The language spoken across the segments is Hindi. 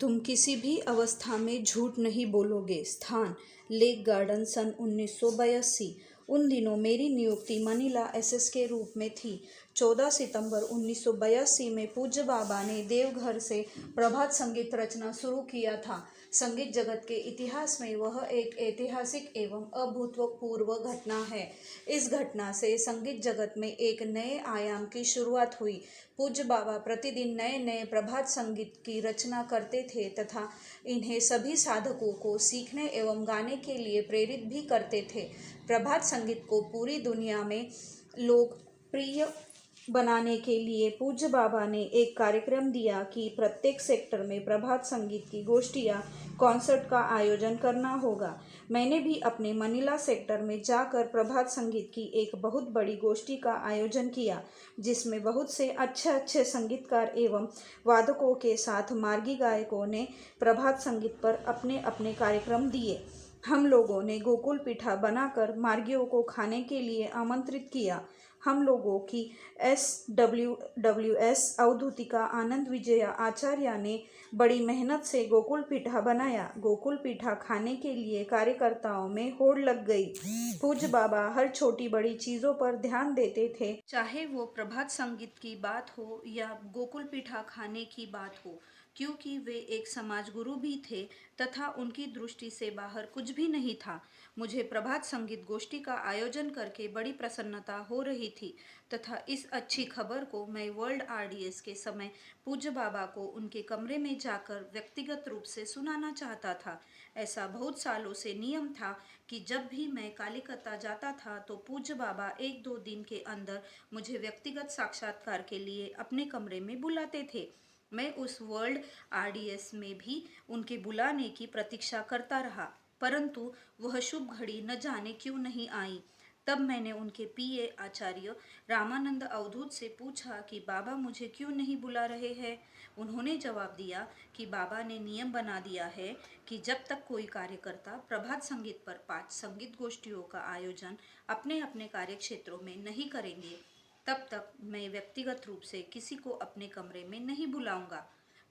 तुम किसी भी अवस्था में झूठ नहीं बोलोगे। स्थान लेक गार्डन, सन 1982। उन दिनों मेरी नियुक्ति मनीला एसएस के रूप में थी। 14 सितंबर 1982 में पूज्य बाबा ने देवघर से प्रभात संगीत रचना शुरू किया था। संगीत जगत के इतिहास में वह एक ऐतिहासिक एवं अभूतपूर्व घटना है। इस घटना से संगीत जगत में एक नए आयाम की शुरुआत हुई। पूज्य बाबा प्रतिदिन नए नए प्रभात संगीत की रचना करते थे तथा इन्हें सभी साधकों को सीखने एवं गाने के लिए प्रेरित भी करते थे। प्रभात संगीत को पूरी दुनिया में लोकप्रिय बनाने के लिए पूज्य बाबा ने एक कार्यक्रम दिया कि प्रत्येक सेक्टर में प्रभात संगीत की गोष्ठी या कॉन्सर्ट का आयोजन करना होगा। मैंने भी अपने मनीला सेक्टर में जाकर प्रभात संगीत की एक बहुत बड़ी गोष्ठी का आयोजन किया, जिसमें बहुत से अच्छे संगीतकार एवं वादकों के साथ मार्गी गायकों ने प्रभात संगीत पर अपने अपने कार्यक्रम दिए। हम लोगों ने गोकुल पीठा बनाकर मार्गियों को खाने के लिए आमंत्रित किया। हम लोगों की SWWS अवधूतिका आनंद विजया आचार्य ने बड़ी मेहनत से गोकुल पीठा बनाया। गोकुल पीठा खाने के लिए कार्यकर्ताओं में होड़ लग गई। पूज्य बाबा हर छोटी बड़ी चीज़ों पर ध्यान देते थे, चाहे वो प्रभात संगीत की बात हो या गोकुल पीठा खाने की बात हो, क्योंकि वे एक समाज गुरु भी थे तथा उनकी दृष्टि से बाहर कुछ भी नहीं था। मुझे प्रभात संगीत गोष्ठी का आयोजन करके बड़ी प्रसन्नता हो रही थी तथा इस अच्छी खबर को मैं वर्ल्ड RDS के समय पूज्य बाबा को उनके कमरे में जाकर व्यक्तिगत रूप से सुनाना चाहता था। ऐसा बहुत सालों से नियम था कि जब भी मैं कलिकता जाता था तो पूज्य बाबा 1-2 दिन के अंदर मुझे व्यक्तिगत साक्षात्कार के लिए अपने कमरे में बुलाते थे। मैं उस वर्ल्ड RDS में भी उनके बुलाने की प्रतीक्षा करता रहा, परंतु वह शुभ घड़ी न जाने क्यों नहीं आई। तब मैंने उनके PA आचार्य रामानंद अवधूत से पूछा कि बाबा मुझे क्यों नहीं बुला रहे हैं। उन्होंने जवाब दिया कि बाबा ने नियम बना दिया है कि जब तक कोई कार्यकर्ता प्रभात संगीत पर 5 संगीत गोष्ठियों का आयोजन अपने अपने कार्यक्षेत्रों में नहीं करेंगे, तब तक मैं व्यक्तिगत रूप से किसी को अपने कमरे में नहीं बुलाऊंगा।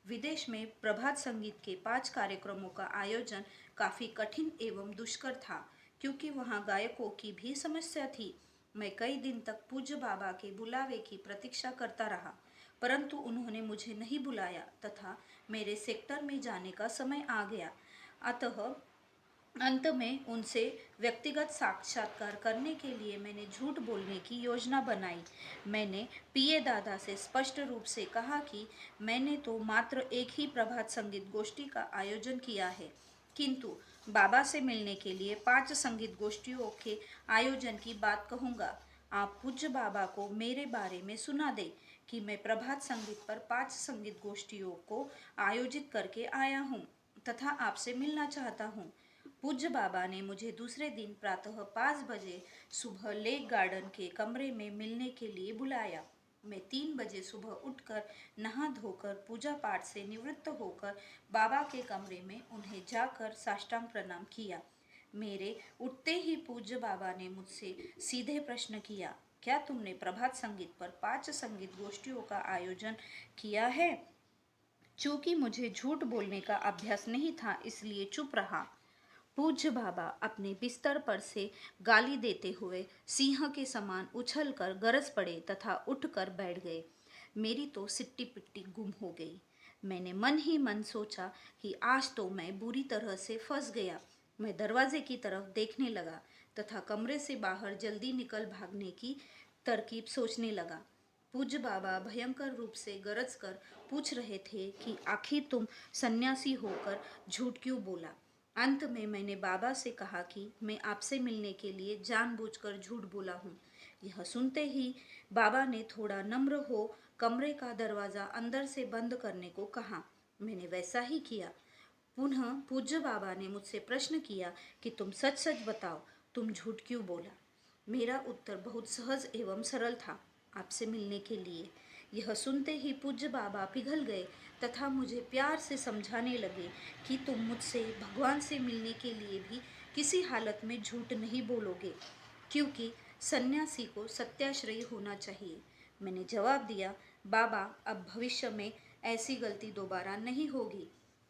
विदेश में प्रभात संगीत के 5 कार्यक्रमों का आयोजन काफ़ी कठिन एवं दुष्कर था, क्योंकि वहाँ गायकों की भी समस्या थी। मैं कई दिन तक पूज्य बाबा के बुलावे की प्रतीक्षा करता रहा, परंतु उन्होंने मुझे नहीं बुलाया तथा मेरे सेक्टर में जाने का समय आ गया। अतः अंत में उनसे व्यक्तिगत साक्षात्कार करने के लिए मैंने झूठ बोलने की योजना बनाई। मैंने PA दादा से स्पष्ट रूप से कहा कि मैंने तो मात्र एक ही प्रभात संगीत गोष्ठी का आयोजन किया है, किंतु बाबा से मिलने के लिए 5 संगीत गोष्ठियों के आयोजन की बात कहूँगा। आप पूज्य बाबा को मेरे बारे में सुना दें कि मैं प्रभात संगीत पर 5 संगीत गोष्ठियों को आयोजित करके आया हूँ तथा आपसे मिलना चाहता हूँ। पूज्य बाबा ने मुझे दूसरे दिन प्रातः 5 बजे सुबह लेक गार्डन के कमरे में मिलने के लिए बुलाया। मैं 3 बजे सुबह उठकर नहा धोकर पूजा पाठ से निवृत्त होकर बाबा के कमरे में उन्हें जाकर साष्टांग प्रणाम किया। मेरे उठते ही पूज्य बाबा ने मुझसे सीधे प्रश्न किया, क्या तुमने प्रभात संगीत पर 5 संगीत गोष्ठियों का आयोजन किया है? चूंकि मुझे झूठ बोलने का अभ्यास नहीं था, इसलिए चुप रहा। पूज्य बाबा अपने बिस्तर पर से गाली देते हुए सिंह के समान उछलकर गरज पड़े तथा उठकर बैठ गए। मेरी तो सिट्टी पिट्टी गुम हो गई। मैंने मन ही मन सोचा कि आज तो मैं बुरी तरह से फंस गया। मैं दरवाजे की तरफ देखने लगा तथा कमरे से बाहर जल्दी निकल भागने की तरकीब सोचने लगा। पूज्य बाबा भयंकर रूप से गरज कर पूछ रहे थे कि आखिर तुम सन्यासी होकर झूठ क्यों बोला। अंत में मैंने बाबा से कहा कि मैं आपसे मिलने के लिए जानबूझकर झूठ बोला हूँ। यह सुनते ही बाबा ने थोड़ा नम्र हो कमरे का दरवाज़ा अंदर से बंद करने को कहा। मैंने वैसा ही किया। पुनः पूज्य बाबा ने मुझसे प्रश्न किया कि तुम सच सच बताओ, तुम झूठ क्यों बोला। मेरा उत्तर बहुत सहज एवं सरल था, आपसे मिलने के लिए। यह सुनते ही पूज्य बाबा पिघल गए तथा मुझे प्यार से समझाने लगे कि तुम मुझसे भगवान से मिलने के लिए भी किसी हालत में झूठ नहीं बोलोगे, क्योंकि सन्यासी को सत्याश्रयी होना चाहिए। मैंने जवाब दिया, बाबा अब भविष्य में ऐसी गलती दोबारा नहीं होगी।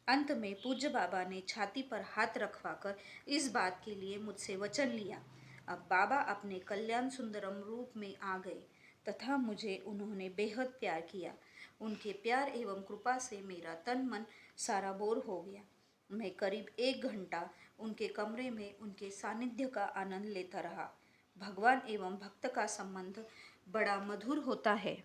अंत में पूज्य बाबा ने छाती पर हाथ रखवाकर इस बात के लिए मुझसे वचन लिया। अब बाबा अपने कल्याण सुंदरम रूप में आ गए तथा मुझे उन्होंने बेहद प्यार किया। उनके प्यार एवं कृपा से मेरा तन मन सारा बोर हो गया। मैं करीब 1 घंटा उनके कमरे में उनके सानिध्य का आनंद लेता रहा। भगवान एवं भक्त का संबंध बड़ा मधुर होता है।